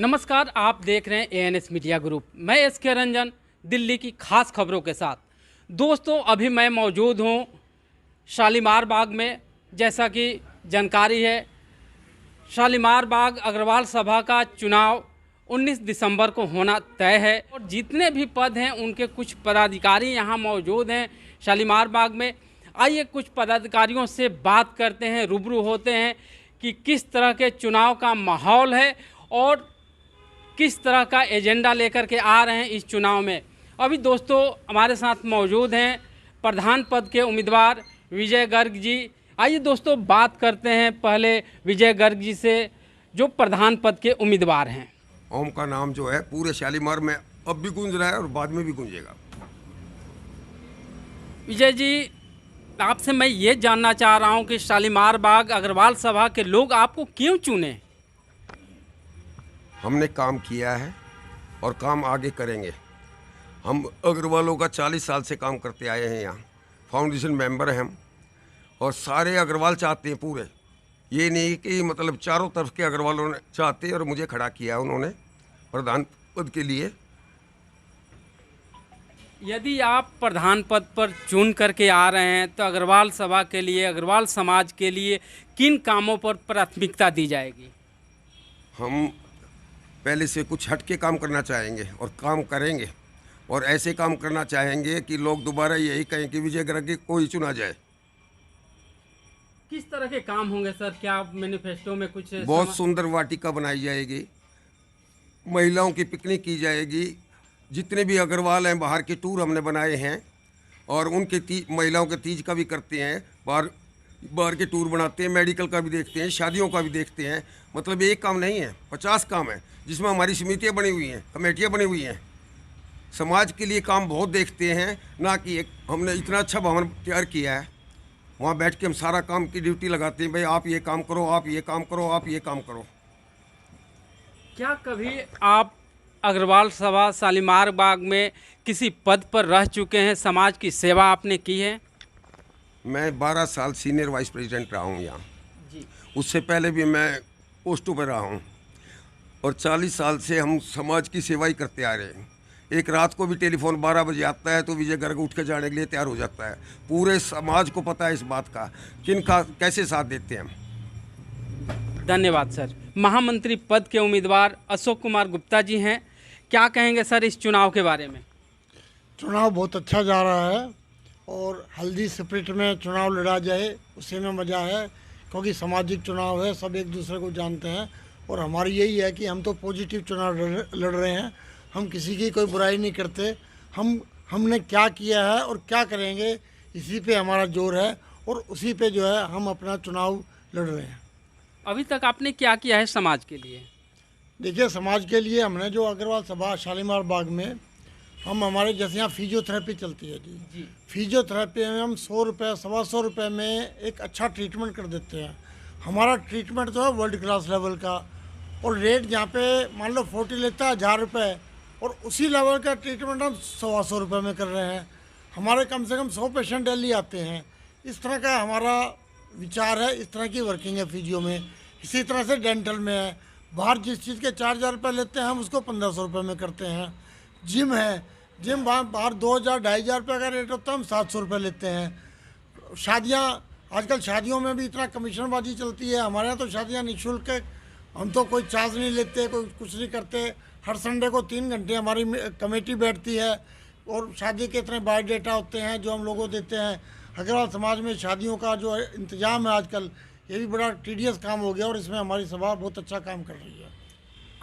नमस्कार, आप देख रहे हैं एएनएस मीडिया ग्रुप। मैं एसके रंजन दिल्ली की खास खबरों के साथ। दोस्तों, अभी मैं मौजूद हूं शालीमार बाग में। जैसा कि जानकारी है, शालीमार बाग अग्रवाल सभा का चुनाव 19 दिसंबर को होना तय है और जितने भी पद हैं उनके कुछ पदाधिकारी यहां मौजूद हैं शालीमार बाग में। आइए कुछ पदाधिकारियों से बात करते हैं, रूबरू होते हैं कि किस तरह के चुनाव का माहौल है और किस तरह का एजेंडा लेकर के आ रहे हैं इस चुनाव में। अभी दोस्तों हमारे साथ मौजूद हैं प्रधान पद के उम्मीदवार विजय गर्ग जी। आइए दोस्तों बात करते हैं पहले विजय गर्ग जी से, जो प्रधान पद के उम्मीदवार हैं। ओम का नाम जो है पूरे शालीमार में अब भी गूंज रहा है और बाद में भी गूंजेगा। विजय जी, आपसे मैं ये जानना चाह रहा हूँ कि शालीमार बाग अग्रवाल सभा के लोग आपको क्यों चुने? हमने काम किया है और काम आगे करेंगे। हम अग्रवालों का 40 साल से काम करते आए हैं, यहाँ फाउंडेशन मेंबर हैं हम, और सारे अग्रवाल चाहते हैं पूरे। ये नहीं कि मतलब चारों तरफ के अग्रवालों ने चाहते और मुझे खड़ा किया उन्होंने प्रधान पद के लिए। यदि आप प्रधान पद पर चुन करके आ रहे हैं तो अग्रवाल सभा के लिए, अग्रवाल समाज के लिए किन कामों पर प्राथमिकता दी जाएगी? हम पहले से कुछ हट के काम करना चाहेंगे और काम करेंगे, और ऐसे काम करना चाहेंगे कि लोग दोबारा यही कहें कि विजय गर्ग को ही चुना जाए। किस तरह के काम होंगे सर? क्या मैनिफेस्टो में कुछ बहुत सुंदर वाटिका बनाई जाएगी, महिलाओं की पिकनिक की जाएगी। जितने भी अग्रवाल हैं बाहर के टूर हमने बनाए हैं, और उनके महिलाओं के तीज का भी करते हैं, बाहर के टूर बनाते हैं, मेडिकल का भी देखते हैं, शादियों का भी देखते हैं। मतलब एक काम नहीं है, 50 काम है, जिसमें हमारी समितियाँ बनी हुई हैं, कमेटियाँ बनी हुई हैं। समाज के लिए काम बहुत देखते हैं, ना कि एक हमने इतना अच्छा भवन तैयार किया है, वहाँ बैठ के हम सारा काम की ड्यूटी लगाते हैं, भाई आप ये काम करो, आप ये काम करो, आप ये काम करो। क्या कभी आप अग्रवाल सभा शालीमार बाग में किसी पद पर रह चुके हैं? समाज की सेवा आपने की है? मैं 12 साल सीनियर वाइस प्रेसिडेंट रहा हूँ यहाँ जी। उससे पहले भी मैं पोस्टों पर रहा हूँ, और 40 साल से हम समाज की सेवा ही करते आ रहे हैं। एक रात को भी टेलीफोन 12 बजे आता है तो विजय गर्ग उठ के जाने के लिए तैयार हो जाता है। पूरे समाज को पता है इस बात का, किनका कैसे साथ देते हैं हम। धन्यवाद सर। महामंत्री पद के उम्मीदवार अशोक कुमार गुप्ता जी हैं। क्या कहेंगे सर इस चुनाव के बारे में? चुनाव बहुत अच्छा जा रहा है और हेल्दी स्पिरिट में चुनाव लड़ा जाए उसी में मज़ा है, क्योंकि सामाजिक चुनाव है, सब एक दूसरे को जानते हैं। और हमारी यही है कि हम तो पॉजिटिव चुनाव लड़ रहे हैं, हम किसी की कोई बुराई नहीं करते। हमने क्या किया है और क्या करेंगे, इसी पे हमारा जोर है और उसी पे जो है हम अपना चुनाव लड़ रहे हैं। अभी तक आपने क्या किया है समाज के लिए? देखिए, समाज के लिए हमने जो अग्रवाल सभा शालीमार बाग में हम हमारे जैसे यहाँ फिजियोथेरेपी चलती है जी, फिजियोथेरेपी में हम 100 रुपये 125 रुपये में एक अच्छा ट्रीटमेंट कर देते हैं। हमारा ट्रीटमेंट जो है वर्ल्ड क्लास लेवल का, और रेट जहाँ पे मान लो 40 लेता है 1000 रुपये, और उसी लेवल का ट्रीटमेंट हम 125 रुपये में कर रहे हैं। हमारे कम से कम 100 पेशेंट डेली आते हैं। इस तरह का हमारा विचार है, इस तरह की वर्किंग है फिजियो में। इसी तरह से डेंटल में है, बाहर जिस चीज़ के 4000 रुपये लेते हैं हम उसको 1500 रुपये में करते हैं। जिम है, जिम बाहर 2000 2500 रुपये का रेट होता है, हम 700 रुपये लेते हैं। शादियाँ, आजकल शादियों में भी इतना कमीशनबाजी चलती है, हमारे यहाँ तो शादियाँ निःशुल्क है, हम तो कोई चार्ज नहीं लेते, कोई कुछ नहीं करते। हर संडे को 3 घंटे हमारी कमेटी बैठती है और शादी के इतने बायोडेटा होते हैं जो हम लोगों को देते हैं। अग्रवाल समाज में शादियों का जो इंतजाम है आजकल, ये भी बड़ा टीडियस काम हो गया और इसमें हमारी सभा बहुत अच्छा काम कर रही है।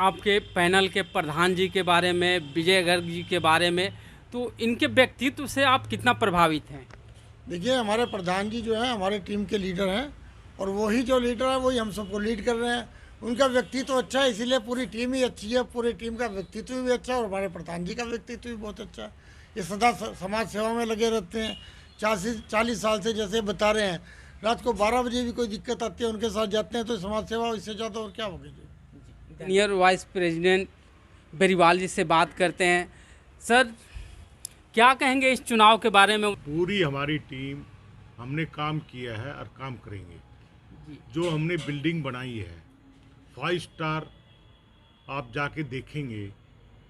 आपके पैनल के प्रधान जी के बारे में, विजय गर्ग जी के बारे में, तो इनके व्यक्तित्व से आप कितना प्रभावित हैं? देखिए, हमारे प्रधान जी जो हैं हमारे टीम के लीडर हैं, और वही जो लीडर है वही हम सबको लीड कर रहे हैं। उनका व्यक्तित्व अच्छा है, इसीलिए पूरी टीम ही अच्छी है, पूरी टीम का व्यक्तित्व भी अच्छा है और हमारे प्रधान जी का व्यक्तित्व भी बहुत अच्छा है। ये सदा समाज सेवा में लगे रहते हैं, 40 साल से। जैसे बता रहे हैं, रात को 12 बजे भी कोई दिक्कत आती है उनके साथ जाते हैं, तो समाज सेवा इससे ज़्यादा और क्या होगी जी। सीनियर वाइस प्रेसिडेंट बेरीवाल जी से बात करते हैं। सर, क्या कहेंगे इस चुनाव के बारे में? पूरी हमारी टीम, हमने काम किया है और काम करेंगे। जो हमने बिल्डिंग बनाई है 5 स्टार आप जाके देखेंगे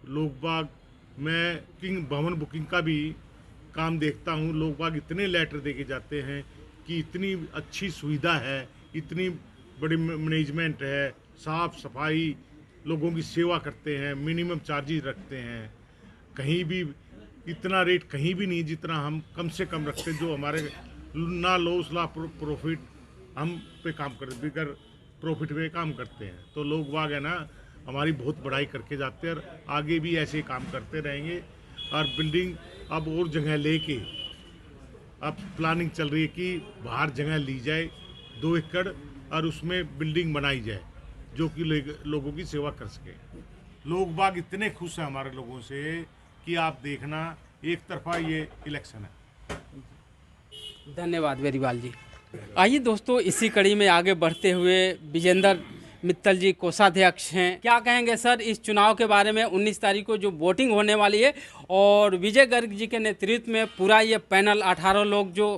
लोग बाग, मैं किंग भवन बुकिंग का भी काम देखता हूँ, लोग बाग इतने लेटर दे के जाते हैं कि इतनी अच्छी सुविधा है, इतनी बड़ी मैनेजमेंट है, साफ सफाई, लोगों की सेवा करते हैं, मिनिमम चार्जेस रखते हैं। कहीं भी इतना रेट कहीं भी नहीं जितना हम कम से कम रखते हैं, जो हमारे ना लॉस ना प्रॉफिट हम पे काम करते, बिगर प्रॉफिट पे काम करते हैं। तो लोग बाग है ना हमारी बहुत बड़ाई करके जाते हैं और आगे भी ऐसे काम करते रहेंगे। और बिल्डिंग अब और जगह लेके अब प्लानिंग चल रही है कि बाहर जगह ली जाए 2 एकड़ और उसमें बिल्डिंग बनाई जाए जो कि लोगों की सेवा कर सके। लोग बाग इतने खुश हैं हमारे लोगों से कि आप देखना, एक तरफा ये इलेक्शन है। धन्यवाद वेरीवाल जी। आइए दोस्तों, इसी कड़ी में आगे बढ़ते हुए विजेंद्र मित्तल जी कोषाध्यक्ष हैं, क्या कहेंगे सर इस चुनाव के बारे में? 19 तारीख को जो वोटिंग होने वाली है और विजय गर्ग जी के नेतृत्व में पूरा ये पैनल 18 लोग जो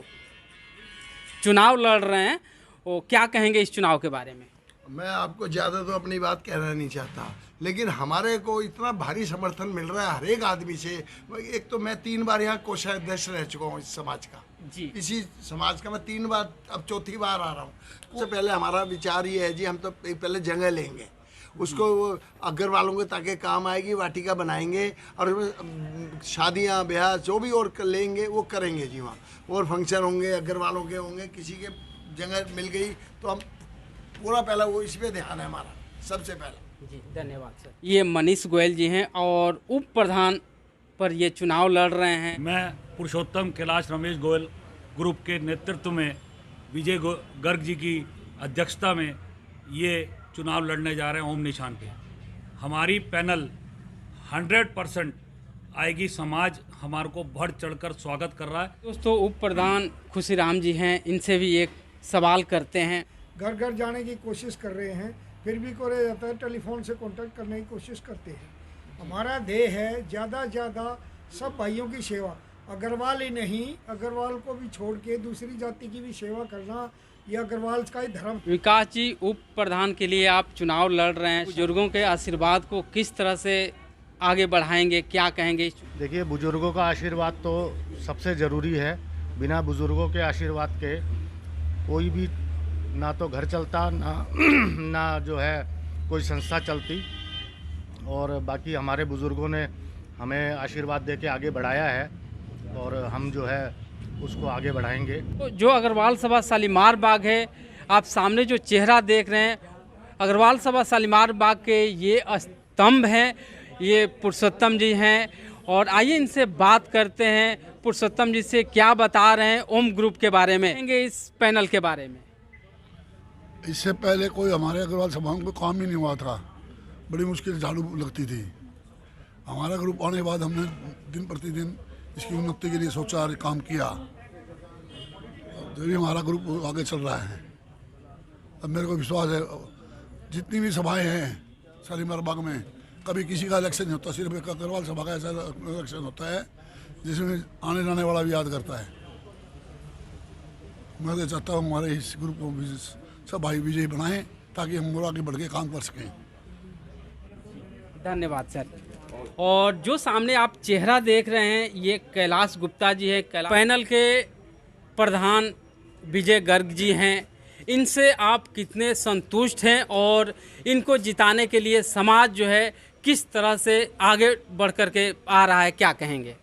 चुनाव लड़ रहे हैं, वो क्या कहेंगे इस चुनाव के बारे में? मैं आपको ज़्यादा तो अपनी बात कहना नहीं चाहता, लेकिन हमारे को इतना भारी समर्थन मिल रहा है हर एक आदमी से। एक तो मैं 3 बार यहाँ कोषाध्यक्ष रह चुका हूँ इस समाज का जी। इसी समाज का मैं 3 बार, अब 4थी बार आ रहा हूँ। सबसे पहले हमारा विचार ये है जी, हम तो पहले जगह लेंगे, उसको अग्रवालों के ताकि काम आएगी, वाटिका बनाएंगे और शादियाँ ब्याह जो भी और लेंगे वो करेंगे जी। वहाँ और फंक्शन होंगे, अग्रवालों के होंगे, किसी के जगह मिल गई तो हम पूरा पहला वो इस पे ध्यान है हमारा सबसे पहला। जी धन्यवाद सर। ये मनीष गोयल जी हैं और उप प्रधान पर ये चुनाव लड़ रहे हैं। मैं पुरुषोत्तम कैलाश रमेश गोयल ग्रुप के नेतृत्व में विजय गर्ग जी की अध्यक्षता में ये चुनाव लड़ने जा रहे हैं ओम निशान पे। हमारी पैनल 100% आएगी, समाज हमारे को बढ़ चढ़कर स्वागत कर रहा है। दोस्तों, उप प्रधान खुशीराम जी हैं, इनसे भी एक सवाल करते हैं। घर घर जाने की कोशिश कर रहे हैं, फिर भी कोई रह जाता है, टेलीफोन से कांटेक्ट करने की कोशिश करते हैं। हमारा ध्येय है ज़्यादा से ज़्यादा सब भाइयों की सेवा, अग्रवाल ही नहीं, अग्रवाल को भी छोड़ के दूसरी जाति की भी सेवा करना, यह अग्रवाल का ही धर्म। विकास जी, उप प्रधान के लिए आप चुनाव लड़ रहे हैं, बुजुर्गों के आशीर्वाद को किस तरह से आगे बढ़ाएंगे, क्या कहेंगे? देखिए, बुजुर्गों का आशीर्वाद तो सबसे ज़रूरी है। बिना बुजुर्गों के आशीर्वाद के कोई भी ना तो घर चलता, ना जो है कोई संस्था चलती। और बाकी हमारे बुजुर्गों ने हमें आशीर्वाद दे के आगे बढ़ाया है और हम जो है उसको आगे बढ़ाएंगे। जो अग्रवाल सभा शालीमार बाग है, आप सामने जो चेहरा देख रहे हैं, अग्रवाल सभा शालीमार बाग के ये स्तंभ हैं, ये पुरुषोत्तम जी हैं। और आइए इनसे बात करते हैं, पुरुषोत्तम जी से क्या बता रहे हैं ओम ग्रुप के बारे में, इस पैनल के बारे में। इससे पहले कोई हमारे अग्रवाल सभा में काम ही नहीं हुआ था, बड़ी मुश्किल झाड़ू लगती थी। हमारा ग्रुप आने के बाद हमने दिन प्रतिदिन इसकी उन्नति के लिए सोचा और काम किया, जो भी हमारा ग्रुप आगे चल रहा है। अब मेरे को विश्वास है जितनी भी सभाएं हैं शालीमार बाग में, कभी किसी का इलेक्शन नहीं होता, सिर्फ एक अग्रवाल सभा का ऐसा इलेक्शन होता है जिसमें आने जाने वाला भी याद करता है। मैं तो चाहता हूँ हमारे इस ग्रुप को सब भाई विजयी बनाएं ताकि हम और आगे बढ़ के काम कर सकें। धन्यवाद सर। और जो सामने आप चेहरा देख रहे हैं, ये कैलाश गुप्ता जी है, पैनल के प्रधान विजय गर्ग जी हैं। इनसे आप कितने संतुष्ट हैं और इनको जिताने के लिए समाज जो है किस तरह से आगे बढ़ कर के आ रहा है, क्या कहेंगे?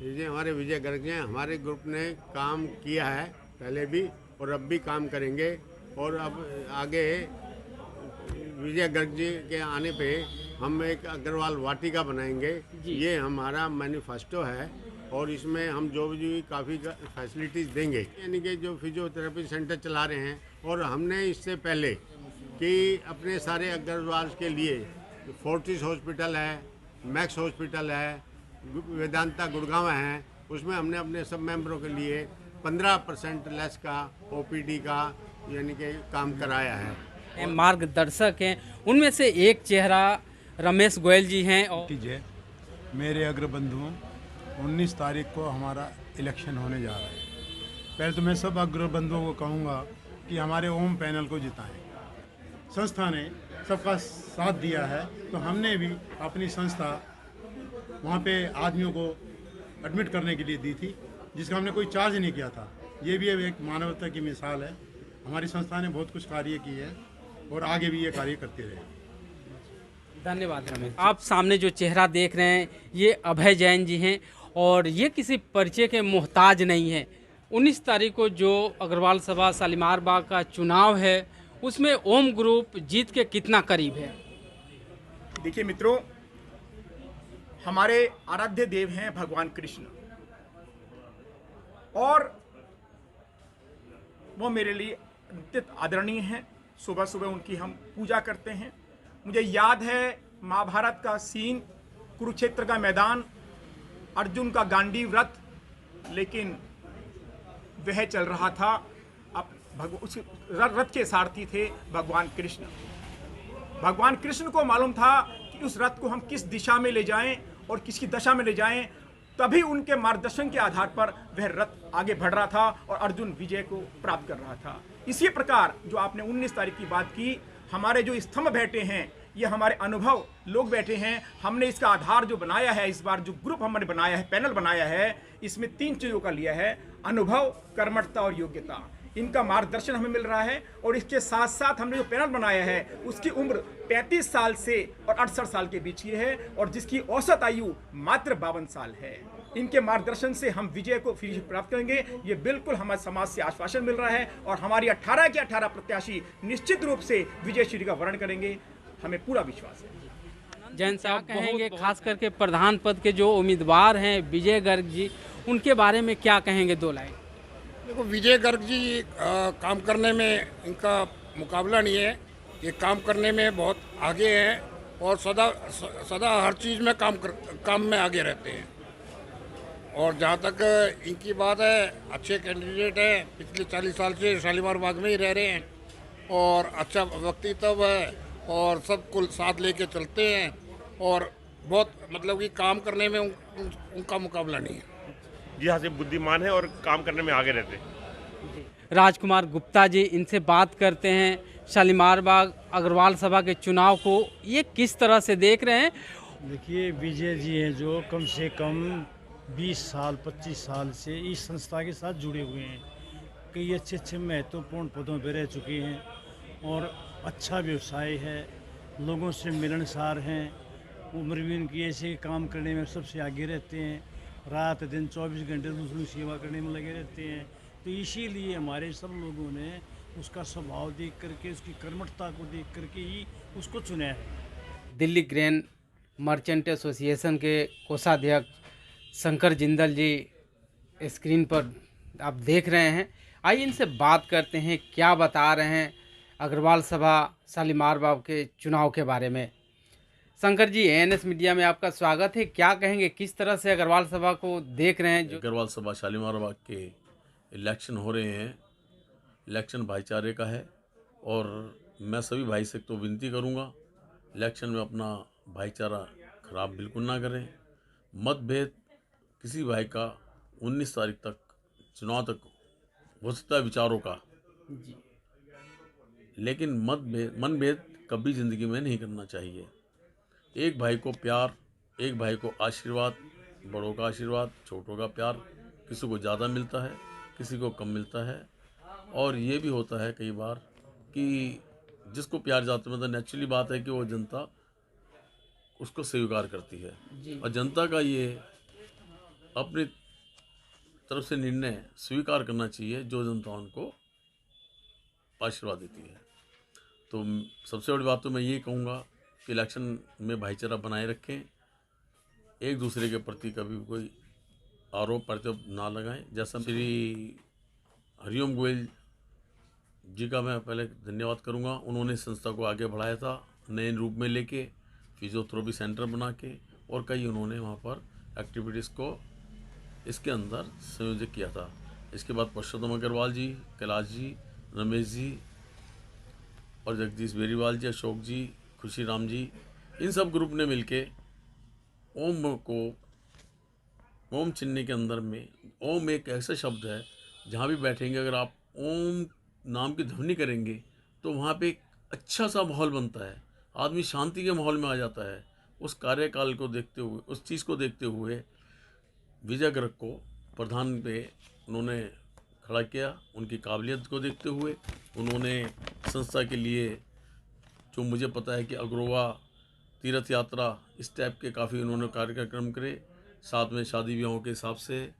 ये हमारे विजय गर्ग हैं, हमारे ग्रुप ने काम किया है पहले भी और अब भी काम करेंगे। और अब आगे विजय गर्ग जी के आने पे हम एक अग्रवाल वाटिका बनाएंगे, ये हमारा मैनिफेस्टो है। और इसमें हम जो भी काफ़ी फैसिलिटीज़ देंगे, यानी कि जो फिजियोथेरेपी सेंटर चला रहे हैं। और हमने इससे पहले कि अपने सारे अग्रवाल के लिए फोर्टिस हॉस्पिटल है, मैक्स हॉस्पिटल है, वेदांता गुड़गांव है, उसमें हमने अपने सब मेंबरों के लिए 15% लेस का ओपीडी का यानी कि काम कराया है। मार्गदर्शक हैं, उनमें से एक चेहरा रमेश गोयल जी हैं। और मेरे अग्रबंधुओं, 19 तारीख को हमारा इलेक्शन होने जा रहा है। पहले तो मैं सब अग्रबंधुओं को कहूँगा कि हमारे ओम पैनल को जिताएं। संस्था ने सबका साथ दिया है, तो हमने भी अपनी संस्था वहाँ पे आदमियों को एडमिट करने के लिए दी थी, जिसका हमने कोई चार्ज नहीं किया था। ये भी एक मानवता की मिसाल है। हमारी संस्था ने बहुत कुछ कार्य किए हैं और आगे भी ये कार्य करते रहे। धन्यवाद रमेश। आप सामने जो चेहरा देख रहे हैं ये अभय जैन जी हैं और ये किसी परिचय के मोहताज नहीं है। 19 तारीख को जो अग्रवाल सभा शालीमार बाग का चुनाव है उसमें ओम ग्रुप जीत के कितना करीब है? देखिए मित्रों, हमारे आराध्य देव हैं भगवान कृष्ण और वो मेरे लिए अत्यंत आदरणीय हैं। सुबह सुबह उनकी हम पूजा करते हैं। मुझे याद है महाभारत का सीन, कुरुक्षेत्र का मैदान, अर्जुन का गांडीव रथ, लेकिन वह चल रहा था, अब उस रथ के सारथी थे भगवान कृष्ण। भगवान कृष्ण को मालूम था कि उस रथ को हम किस दिशा में ले जाएं और किसकी दशा में ले जाएं, तभी उनके मार्गदर्शन के आधार पर वह रथ आगे बढ़ रहा था और अर्जुन विजय को प्राप्त कर रहा था। इसी प्रकार जो आपने 19 तारीख की बात की, हमारे जो स्तंभ बैठे हैं ये हमारे अनुभव लोग बैठे हैं। हमने इसका आधार जो बनाया है, इस बार जो ग्रुप हमने बनाया है, पैनल बनाया है, इसमें 3 चीज़ों का लिया है: अनुभव, कर्मठता और योग्यता। इनका मार्गदर्शन हमें मिल रहा है और इसके साथ साथ हमने जो पैनल बनाया है उसकी उम्र 35 साल से और 68 साल के बीच की है और जिसकी औसत आयु मात्र 52 साल है। इनके मार्गदर्शन से हम विजय को फिर प्राप्त करेंगे, ये बिल्कुल हमारे समाज से आश्वासन मिल रहा है और हमारी 18 के 18 प्रत्याशी निश्चित रूप से विजय श्री का वर्ण करेंगे, हमें पूरा विश्वास है। जैन साहब कहेंगे, खास करके प्रधान पद के जो उम्मीदवार हैं विजय गर्ग जी, उनके बारे में क्या कहेंगे? 2 लाइन। देखो, विजय गर्ग जी काम करने में इनका मुकाबला नहीं है। ये काम करने में बहुत आगे हैं और सदा हर चीज़ में काम में आगे रहते हैं। और जहाँ तक इनकी बात है, अच्छे कैंडिडेट हैं, पिछले 40 साल से शालीमार बाग में ही रह रहे हैं और अच्छा व्यक्तित्व है और सबको साथ लेके चलते हैं और बहुत मतलब कि काम करने में उनका मुकाबला नहीं है। जी हाँ, से बुद्धिमान है और काम करने में आगे रहते हैं। राजकुमार गुप्ता जी, इनसे बात करते हैं शालीमार बाग अग्रवाल सभा के चुनाव को ये किस तरह से देख रहे हैं? देखिए, विजय जी हैं जो कम से कम 20 साल 25 साल से इस संस्था के साथ जुड़े हुए हैं, कई अच्छे महत्वपूर्ण पदों पर रह चुके हैं और अच्छा व्यवसाय है, लोगों से मिलनसार हैं, उम्र भी उनकी ऐसे काम करने में सबसे आगे रहते हैं, रात दिन 24 घंटे दूसरों की सेवा करने में लगे रहते हैं। तो इसीलिए हमारे सब लोगों ने उसका स्वभाव देख करके, उसकी कर्मठता को देख करके ही उसको चुना है। दिल्ली ग्रेन मर्चेंट एसोसिएशन के कोषाध्यक्ष शंकर जिंदल जी स्क्रीन पर आप देख रहे हैं। आइए इनसे बात करते हैं, क्या बता रहे हैं अग्रवाल सभा शालीमार बाग के चुनाव के बारे में। शंकर जी, एएनएस मीडिया में आपका स्वागत है। क्या कहेंगे, किस तरह से अग्रवाल सभा को देख रहे हैं? जो अग्रवाल सभा शालीमार बाग के इलेक्शन हो रहे हैं, इलेक्शन भाईचारे का है और मैं सभी भाई से तो विनती करूंगा, इलेक्शन में अपना भाईचारा खराब बिल्कुल ना करें। मतभेद किसी भाई का 19 तारीख तक चुनाव तक हो सकता है विचारों का, लेकिन मनभेद कभी ज़िंदगी में नहीं करना चाहिए। एक भाई को प्यार, एक भाई को आशीर्वाद, बड़ों का आशीर्वाद, छोटों का प्यार, किसी को ज़्यादा मिलता है, किसी को कम मिलता है। और ये भी होता है कई बार कि जिसको प्यार जाता है, मतलब नेचुरली बात है कि वो जनता उसको स्वीकार करती है और जनता का ये अपनी तरफ से निर्णय स्वीकार करना चाहिए जो जनता उनको आशीर्वाद देती है। तो सबसे बड़ी बात तो मैं ये कहूँगा कि इलेक्शन में भाईचारा बनाए रखें, एक दूसरे के प्रति कभी कोई आरोप प्रत्यारोप ना लगाएं। जैसा श्री हरिओम गोयल जी का मैं पहले धन्यवाद करूंगा, उन्होंने संस्था को आगे बढ़ाया था नए रूप में लेके, फिजियोथेरेपी सेंटर बना के, और कई उन्होंने वहाँ पर एक्टिविटीज़ को इसके अंदर संयोजित किया था। इसके बाद पुरुषोत्तम अग्रवाल जी, कैलाश जी, रमेश जी और जगदीश बेरीवाल जी, अशोक जी, खुशी राम जी, इन सब ग्रुप ने मिलके ओम को, ओम चिन्ह के अंदर में, ओम एक ऐसा शब्द है जहाँ भी बैठेंगे अगर आप ओम नाम की ध्वनि करेंगे तो वहाँ पे एक अच्छा सा माहौल बनता है आदमी शांति के माहौल में आ जाता है। उस कार्यकाल को देखते हुए, उस चीज़ को देखते हुए विजय गर्ग को प्रधान पे उन्होंने खड़ा किया। उनकी काबिलियत को देखते हुए उन्होंने संस्था के लिए, जो मुझे पता है कि अग्रोवा तीर्थ यात्रा, इस टाइप के काफ़ी उन्होंने कार्यक्रम करे। साथ में शादी ब्याहों के हिसाब से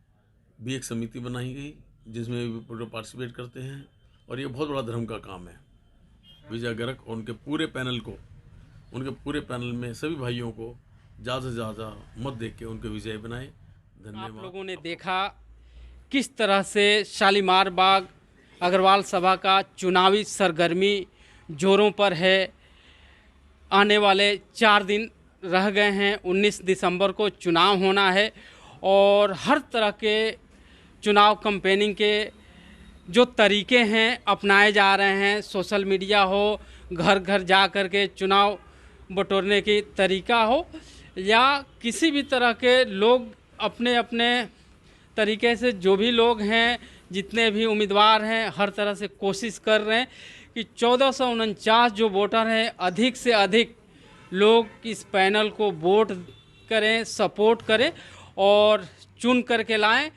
भी एक समिति बनाई गई जिसमें भी पूरे पार्टिसिपेट करते हैं, और ये बहुत बड़ा धर्म का काम है। विजय गर्ग और उनके पूरे पैनल में सभी भाइयों को ज़्यादा से ज़्यादा मत दे के उनके विजय बनाए। धन्यवाद। आप लोगों ने देखा किस तरह से शालीमार बाग अग्रवाल सभा का चुनावी सरगर्मी जोरों पर है। आने वाले 4 दिन रह गए हैं, 19 दिसंबर को चुनाव होना है और हर तरह के चुनाव कैंपेनिंग के जो तरीके हैं अपनाए जा रहे हैं। सोशल मीडिया हो, घर घर जा कर के चुनाव बटोरने की तरीका हो, या किसी भी तरह के लोग अपने अपने तरीके से, जो भी लोग हैं, जितने भी उम्मीदवार हैं, हर तरह से कोशिश कर रहे हैं कि 1449 जो वोटर हैं, अधिक से अधिक लोग इस पैनल को वोट करें, सपोर्ट करें और चुन करके लाएं।